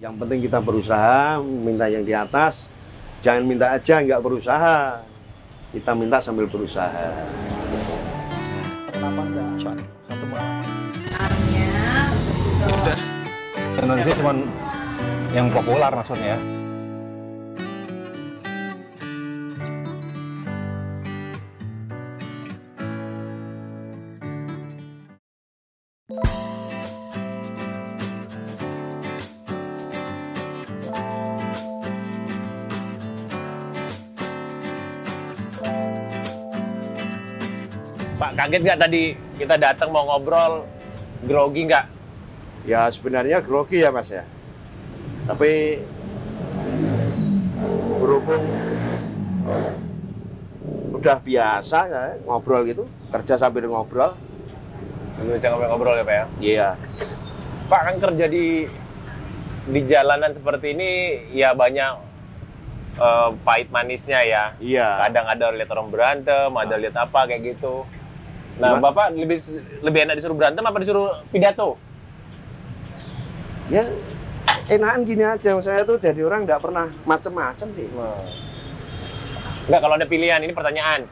Yang penting kita berusaha, minta yang di atas. Jangan minta aja nggak berusaha. Kita minta sambil berusaha. Kenapa enggak? Satu Indonesia cuma yang populer maksudnya. Pak, kaget nggak tadi kita datang mau ngobrol, grogi nggak? Ya sebenarnya grogi ya Mas ya. Tapi berhubung udah biasa ya, ngobrol gitu, kerja sambil ngobrol. Bisa ngobrol ya Pak ya? Iya. Pak kan kerja di jalanan seperti ini ya banyak pahit manisnya ya. Iya. Kadang ada lihat orang berantem, ada lihat apa kayak gitu. Nah, Gimana? Bapak lebih enak disuruh berantem apa disuruh pidato? Ya enakan gini aja. Saya tuh jadi orang nggak pernah macem-macem sih. Enggak, kalau ada pilihan, ini pertanyaan.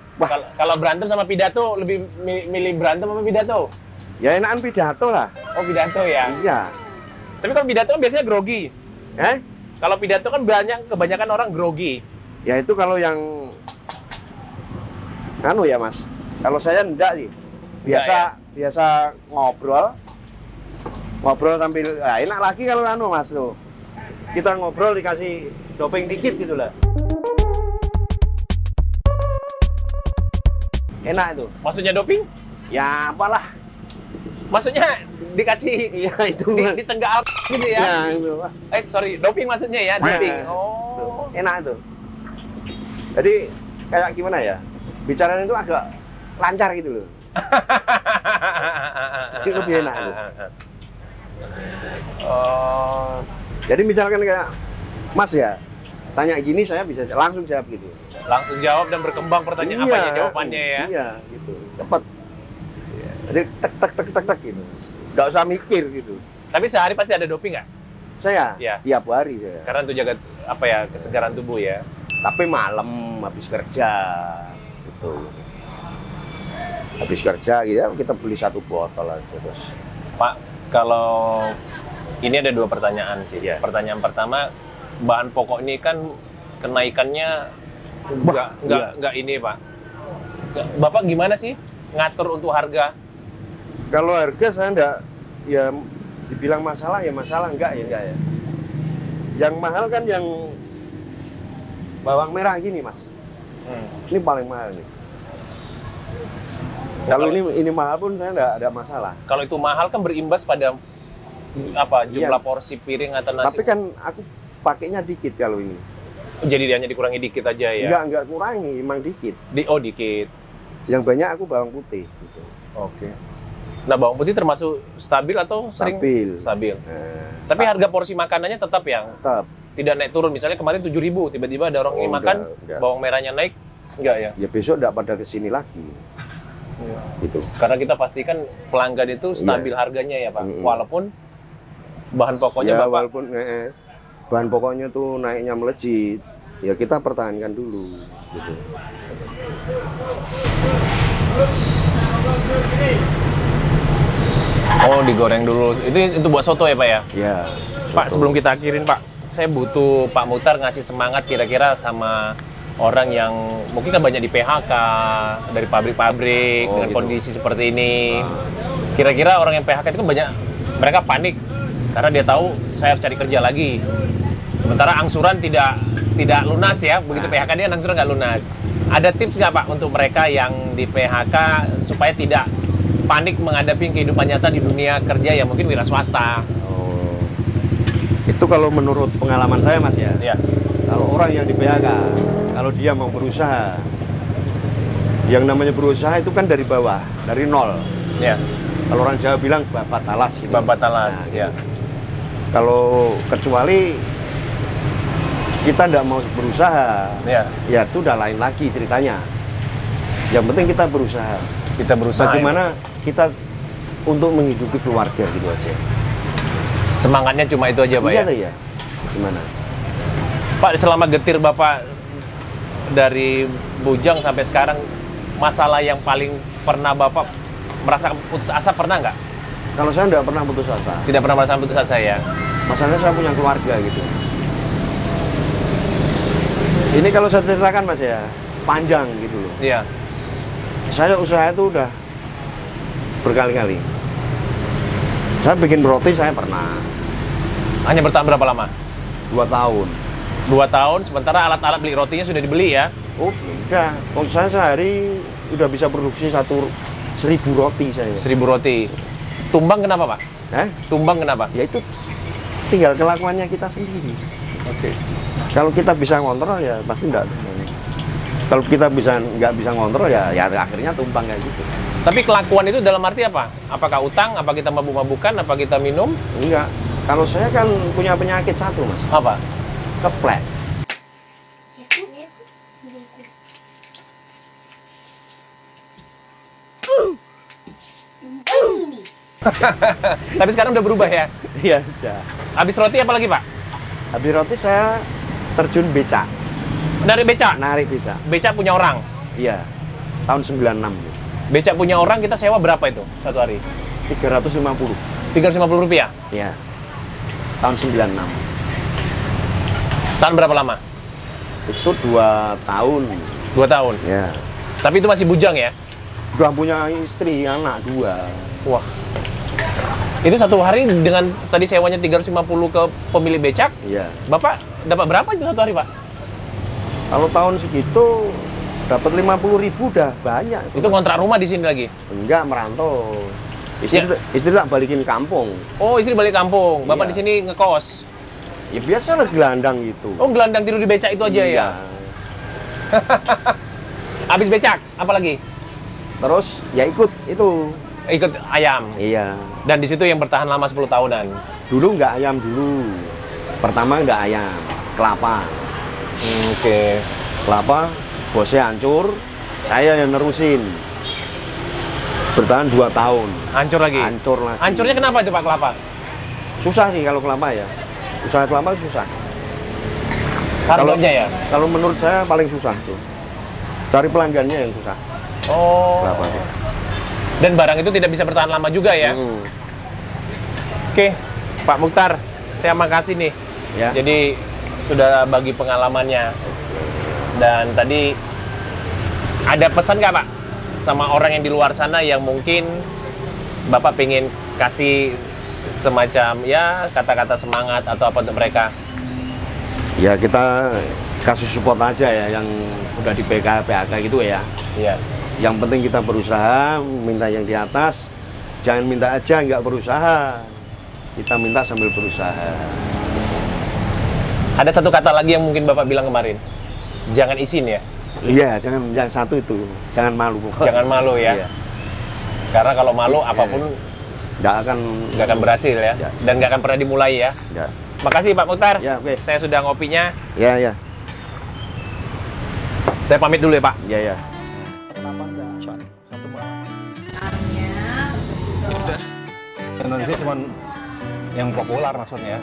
Kalau berantem sama pidato, lebih milih berantem sama pidato? Ya enakan pidato lah. Oh, pidato ya? Iya. Tapi kalau pidato kan biasanya grogi. Kalau pidato kan kebanyakan orang grogi. Ya itu kalau yang anu ya Mas. Kalau saya enggak sih. Biasa ngobrol sambil enak lagi kalau anu Mas tuh. Kita ngobrol dikasih doping dikit gitu lah. Enak itu. Maksudnya doping? Ya apalah. Maksudnya dikasih Iya itu Mas. di tenggak gitu ya? Ya itu. Sorry, doping maksudnya ya, doping. Oh. Enak itu. Jadi kayak gimana ya? Bicaranya itu agak lancar gitu loh. Itu lebih enak itu. Oh. Jadi misalkan kayak Mas ya, tanya gini saya bisa langsung jawab gitu. Langsung jawab dan berkembang pertanyaan apanya jawabannya ya. Iya, gitu. Cepat. Jadi tek gitu. Nggak usah mikir gitu. Tapi sehari pasti ada doping nggak? Saya Iya. tiap hari saya. Karena untuk jaga apa ya, kesegaran tubuh ya. Tapi malam habis kerja gitu. Habis kerja gitu kita beli 1 botol aja terus. Pak, kalau ini ada 2 pertanyaan sih. Iya. Pertanyaan pertama, bahan pokok ini kan kenaikannya nggak ini Pak. Bapak gimana sih ngatur untuk harga? Kalau harga saya enggak, ya dibilang masalah ya masalah, enggak ya. Yang mahal kan yang bawang merah gini Mas. Ini paling mahal nih. Kalau ini mahal pun saya enggak ada masalah. Kalau itu mahal kan berimbas pada apa jumlah Iya. porsi piring atau nasi. Tapi kan aku pakainya dikit kalau ini. Jadi hanya dikurangi dikit aja ya. Enggak kurangi, emang dikit. Dikit. Yang banyak aku bawang putih gitu. Oke. Nah, bawang putih termasuk stabil atau sering? Stabil. Tapi harga porsi makanannya tetap ya? Tetap. Tidak naik turun. Misalnya kemarin 7.000, tiba-tiba ada orang ingin makan, enggak. bawang merahnya naik, enggak ya? Ya besok enggak pada kesini lagi. Gitu. Karena kita pastikan pelanggan itu stabil harganya ya Pak. Walaupun bahan pokoknya Ya Bapak. walaupun bahan pokoknya tuh naiknya melejit, ya kita pertahankan dulu. Gitu. Oh, digoreng dulu. Itu buat soto ya Pak ya? Ya. Pak, soto. sebelum kita akhirin Pak, saya butuh Pak Mutar ngasih semangat kira-kira sama orang yang mungkin kan banyak di PHK dari pabrik-pabrik dengan gitu. kondisi seperti ini. Kira-kira orang yang PHK itu kan banyak, mereka panik karena dia tahu saya harus cari kerja lagi. Sementara angsuran tidak lunas ya, begitu PHK dia angsuran nggak lunas. Ada tips nggak Pak untuk mereka yang di PHK supaya tidak panik menghadapi kehidupan nyata di dunia kerja yang mungkin wira swasta? Oh. Itu kalau menurut pengalaman saya Mas ya. Ya. Kalau orang yang di PHK, kalau dia mau berusaha, yang namanya berusaha itu kan dari bawah, dari nol. Ya. Kalau orang Jawa bilang babat talas gitu. Babat talas, Nah, ya. gitu. Kalau kecuali kita tidak mau berusaha, Ya. ya itu udah lain lagi ceritanya. Yang penting kita berusaha. Kita berusaha. Bagaimana kita untuk menghidupi keluarga gitu aja. Semangatnya cuma itu aja Pak Iya ya? tuh ya. Gimana? Pak, selama getir Bapak dari bujang sampai sekarang, masalah yang paling pernah Bapak merasakan putus asa pernah nggak? Kalau saya nggak pernah putus asa. Tidak pernah merasakan putus asa ya? Masalahnya saya punya keluarga gitu. Ini kalau saya ceritakan Mas ya, panjang gitu loh. Iya. Saya usaha itu udah berkali-kali. Saya bikin roti saya pernah. Hanya bertahan berapa lama? 2 tahun. 2 tahun, sementara alat-alat beli rotinya sudah dibeli ya? Oh enggak, kalau saya sehari udah bisa produksi 1.000 roti saya. 1000 roti. Tumbang kenapa Pak? Tumbang kenapa? Ya itu tinggal kelakuannya kita sendiri. Oke. Kalau kita bisa ngontrol ya pasti enggak. Kalau kita nggak bisa ngontrol ya akhirnya tumpang kayak gitu. Tapi kelakuan itu dalam arti apa? Apakah utang? Apa kita mabuk-mabukan? Apa kita minum? Enggak. Kalau saya kan punya penyakit satu Mas, Apa? keplek. Tapi sekarang udah berubah ya? Iya, sudah. Habis roti apa lagi Pak? Habis roti saya terjun becak, Dari becak? narik becak. Becak punya orang? Iya, tahun 96. Becak punya orang kita sewa berapa itu satu hari? 350. 350 rupiah? Iya. Tahun 96. Tahan berapa lama? Itu 2 tahun. 2 tahun? Ya. Tapi itu masih bujang ya? Udah punya istri, anak 2. Wah. Itu satu hari dengan tadi sewanya 350 ke pemilik becak, Iya. Bapak dapat berapa itu satu hari Pak? Kalau tahun segitu dapat 50.000 udah banyak. Itu ngontrak rumah di sini lagi? Enggak, merantau. Ya. Istri tak balikin kampung. Oh, istri balik kampung. Bapak Iya. di sini ngekos. Ya biasa lah gelandang gitu. Oh, gelandang tidur di becak itu aja Iya. ya? Habis becak, apa lagi? Terus ya ikut itu. Ikut ayam. Iya. Dan di situ yang bertahan lama 10 tahunan. Dulu nggak ayam dulu. Pertama nggak ayam, kelapa. Oke. Kelapa, bosnya hancur, saya yang nerusin. Bertahan 2 tahun. Hancur lagi? Hancur lagi. Hancurnya kenapa itu Pak kelapa? Susah sih kalau kelapa ya. Usaha kelapa susah. Harganya ya? Kalau menurut saya paling susah tuh. Cari pelanggannya yang susah. Oh. Kelapa. Dan barang itu tidak bisa bertahan lama juga ya? Oke, Pak Mukhtar, saya makasih nih. Ya. Jadi sudah bagi pengalamannya. Dan tadi ada pesan nggak Pak sama orang yang di luar sana yang mungkin Bapak pengen kasih semacam ya kata-kata semangat atau apa untuk mereka? Ya kita kasih support aja ya yang udah di PHK gitu ya. Iya. Yang penting kita berusaha, minta yang di atas. Jangan minta aja nggak berusaha. Kita minta sambil berusaha. Ada satu kata lagi yang mungkin Bapak bilang kemarin. Jangan izin ya. Iya, jangan satu itu. Jangan malu. Jangan malu ya. Iya. Karena kalau malu apapun Nggak akan berhasil ya. Ya. Dan nggak akan pernah dimulai ya. Ya, Makasih Pak Mukhtar. ya oke. Saya sudah ngopinya. Ya. Saya pamit dulu ya Pak. Ya. Indonesia cuman yang populer maksudnya.